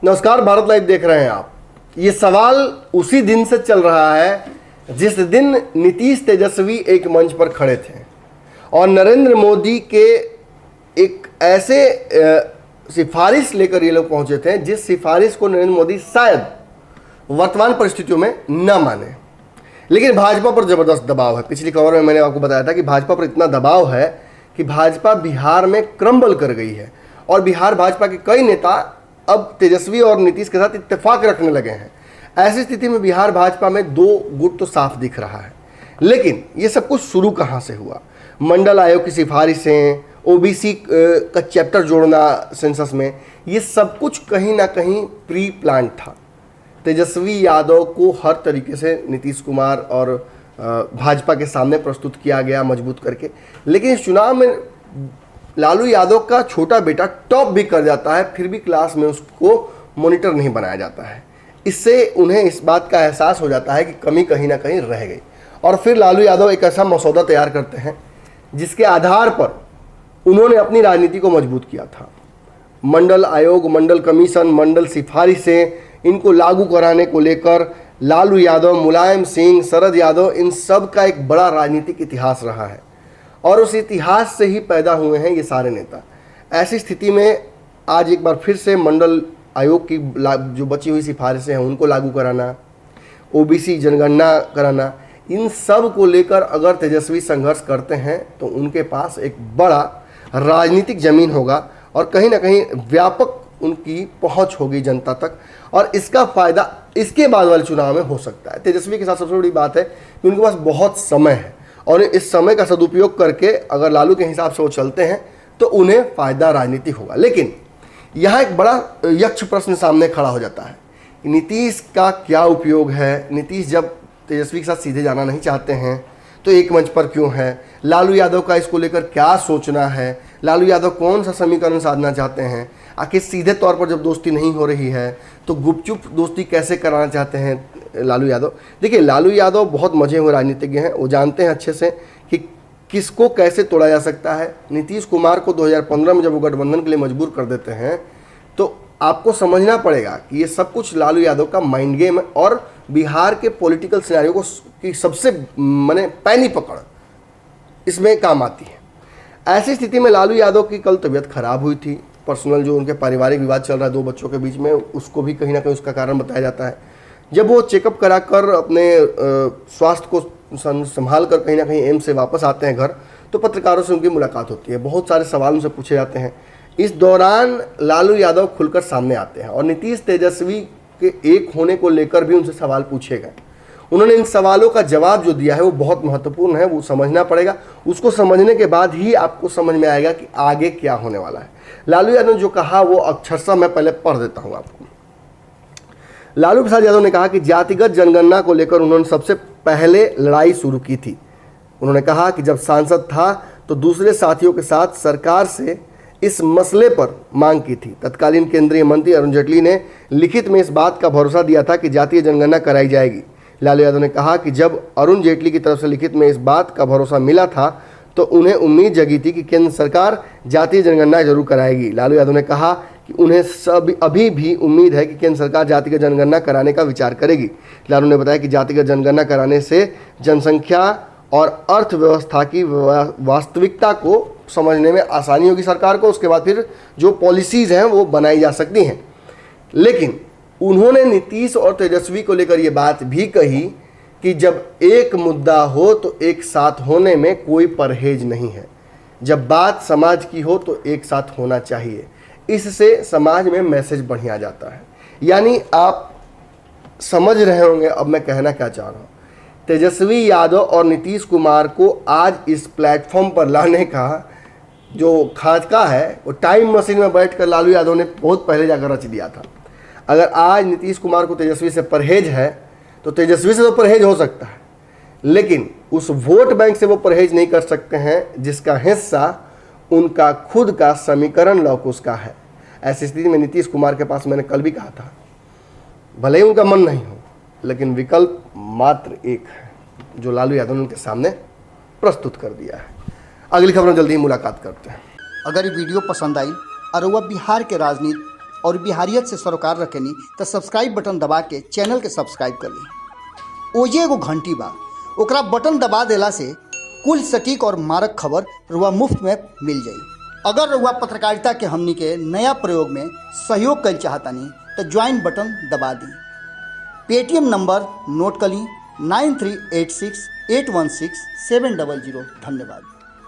नमस्कार, भारत लाइव देख रहे हैं आप। ये सवाल उसी दिन से चल रहा है जिस दिन नीतीश तेजस्वी एक मंच पर खड़े थे और नरेंद्र मोदी के एक ऐसे सिफारिश लेकर ये लोग पहुंचे थे जिस सिफारिश को नरेंद्र मोदी शायद वर्तमान परिस्थितियों में न माने, लेकिन भाजपा पर जबरदस्त दबाव है। पिछली खबर में मैंने आपको बताया था कि भाजपा पर इतना दबाव है कि भाजपा बिहार में क्रम्बल कर गई है और बिहार भाजपा के कई नेता अब तेजस्वी और नीतीश के साथ इत्तेफाक रखने लगे हैं। ऐसी स्थिति में बिहार भाजपा में दो गुट तो साफ दिख रहा है। लेकिन ये सब कुछ शुरू कहाँ से हुआ? मंडल आयोग की सिफारिशें, ओबीसी का चैप्टर जोड़ना सेंसस में, ये सब कुछ कहीं ना कहीं प्री प्लान था। तेजस्वी यादव को हर तरीके से नीतीश कुमार और भाजपा के सामने प्रस्तुत किया गया मजबूत करके, लेकिन इस चुनाव में लालू यादव का छोटा बेटा टॉप भी कर जाता है, फिर भी क्लास में उसको मॉनिटर नहीं बनाया जाता है। इससे उन्हें इस बात का एहसास हो जाता है कि कमी कहीं ना कहीं रह गई और फिर लालू यादव एक ऐसा मसौदा तैयार करते हैं जिसके आधार पर उन्होंने अपनी राजनीति को मजबूत किया था। मंडल आयोग, मंडल कमीशन, मंडल सिफारिशें, इनको लागू कराने को लेकर लालू यादव, मुलायम सिंह, शरद यादव, इन सब का एक बड़ा राजनीतिक इतिहास रहा है और उस इतिहास से ही पैदा हुए हैं ये सारे नेता। ऐसी स्थिति में आज एक बार फिर से मंडल आयोग की जो बची हुई सिफारिशें हैं उनको लागू कराना, ओबीसी जनगणना कराना, इन सब को लेकर अगर तेजस्वी संघर्ष करते हैं तो उनके पास एक बड़ा राजनीतिक जमीन होगा और कहीं ना कहीं व्यापक उनकी पहुंच होगी जनता तक और इसका फायदा इसके बाद वाले चुनाव में हो सकता है। तेजस्वी के साथ सबसे बड़ी बात है कि उनके पास बहुत समय है और इस समय का सदुपयोग करके अगर लालू के हिसाब से वो चलते हैं तो उन्हें फायदा राजनीतिक होगा। लेकिन यहाँ एक बड़ा यक्ष प्रश्न सामने खड़ा हो जाता है, नीतीश का क्या उपयोग है? नीतीश जब तेजस्वी के साथ सीधे जाना नहीं चाहते हैं तो एक मंच पर क्यों है? लालू यादव का इसको लेकर क्या सोचना है? लालू यादव कौन सा समीकरण साधना चाहते हैं? आखिर सीधे तौर पर जब दोस्ती नहीं हो रही है तो गुपचुप दोस्ती कैसे कराना चाहते हैं लालू यादव? देखिए, लालू यादव बहुत मजे हुए राजनीतिज्ञ हैं, वो जानते हैं अच्छे से कि किसको कैसे तोड़ा जा सकता है। नीतीश कुमार को 2015 में जब वो गठबंधन के लिए मजबूर कर देते हैं तो आपको समझना पड़ेगा कि ये सब कुछ लालू यादव का माइंड गेम है और बिहार के पॉलिटिकल सिनेरियो को की सबसे माने पैनी पकड़ इसमें काम आती है। ऐसी स्थिति में लालू यादव की कल तबीयत खराब हुई थी। पर्सनल जो उनके पारिवारिक विवाद चल रहा है 2 बच्चों के बीच में, उसको भी कहीं ना कहीं उसका कारण बताया जाता है। जब वो चेकअप कराकर अपने स्वास्थ्य को संभाल कर कहीं ना कहीं एम्स से वापस आते हैं घर, तो पत्रकारों से उनकी मुलाकात होती है। बहुत सारे सवाल उनसे पूछे जाते हैं। इस दौरान लालू यादव खुलकर सामने आते हैं और नीतीश तेजस्वी के एक होने को लेकर भी उनसे सवाल पूछे गए। उन्होंने इन सवालों का जवाब जो दिया है वो बहुत महत्वपूर्ण है, वो समझना पड़ेगा। उसको समझने के बाद ही आपको समझ में आएगा कि आगे क्या होने वाला है। लालू यादव ने जो कहा वो अक्षरशः मैं पहले पढ़ देता हूँ आपको। लालू प्रसाद यादव ने कहा कि जातिगत जनगणना को लेकर उन्होंने सबसे पहले लड़ाई शुरू की थी। उन्होंने कहा कि जब सांसद था तो दूसरे साथियों के साथ सरकार से इस मसले पर मांग की थी। तत्कालीन केंद्रीय मंत्री अरुण जेटली ने लिखित में इस बात का भरोसा दिया था कि जातीय जनगणना कराई जाएगी। लालू यादव ने कहा कि जब अरुण जेटली की तरफ से लिखित में इस बात का भरोसा मिला था तो उन्हें उम्मीद जगी थी कि केंद्र सरकार जातीय जनगणना जरूर कराएगी। लालू यादव ने कहा कि उन्हें अभी भी उम्मीद है कि केंद्र सरकार जातिगत जनगणना कराने का विचार करेगी। लालू ने बताया कि जातिगत जनगणना कराने से जनसंख्या और अर्थव्यवस्था की वास्तविकता को समझने में आसानी होगी सरकार को। उसके बाद फिर जो पॉलिसीज़ हैं वो बनाई जा सकती हैं। लेकिन उन्होंने नीतीश और तेजस्वी को लेकर ये बात भी कही कि जब एक मुद्दा हो तो एक साथ होने में कोई परहेज नहीं है। जब बात समाज की हो तो एक साथ होना चाहिए, इससे समाज में मैसेज बढ़िया जाता है। यानी आप समझ रहे होंगे अब मैं कहना क्या चाह रहा हूँ। तेजस्वी यादव और नीतीश कुमार को आज इस प्लेटफॉर्म पर लाने का जो खाका है वो टाइम मशीन में बैठकर लालू यादव ने बहुत पहले जाकर रच दिया था। अगर आज नीतीश कुमार को तेजस्वी से परहेज है तो तेजस्वी से तो परहेज हो सकता है, लेकिन उस वोट बैंक से वो परहेज नहीं कर सकते हैं जिसका हिस्सा उनका खुद का समीकरण लॉकस का है। ऐसी स्थिति में नीतीश कुमार के पास, मैंने कल भी कहा था, भले ही उनका मन नहीं हो लेकिन विकल्प मात्र एक है जो लालू यादव ने उनके सामने प्रस्तुत कर दिया है। अगली खबर में जल्दी ही मुलाकात करते हैं। अगर ये वीडियो पसंद आई और वह बिहार के राजनीति और बिहारियत से सरोकार रखेनी तो सब्सक्राइब बटन दबा के चैनल के सब्सक्राइब कर ली। ओजे एगो घंटी बा, ओकरा बटन दबा देला से कुल सटीक और मारक खबर रुआ मुफ्त में मिल जाई। अगर रुआ पत्रकारिता के हमनी के नया प्रयोग में सहयोग कर चाहतानी तो ज्वाइन बटन दबा दी। पेटीएम नंबर नोट कर ली 9386816700। धन्यवाद।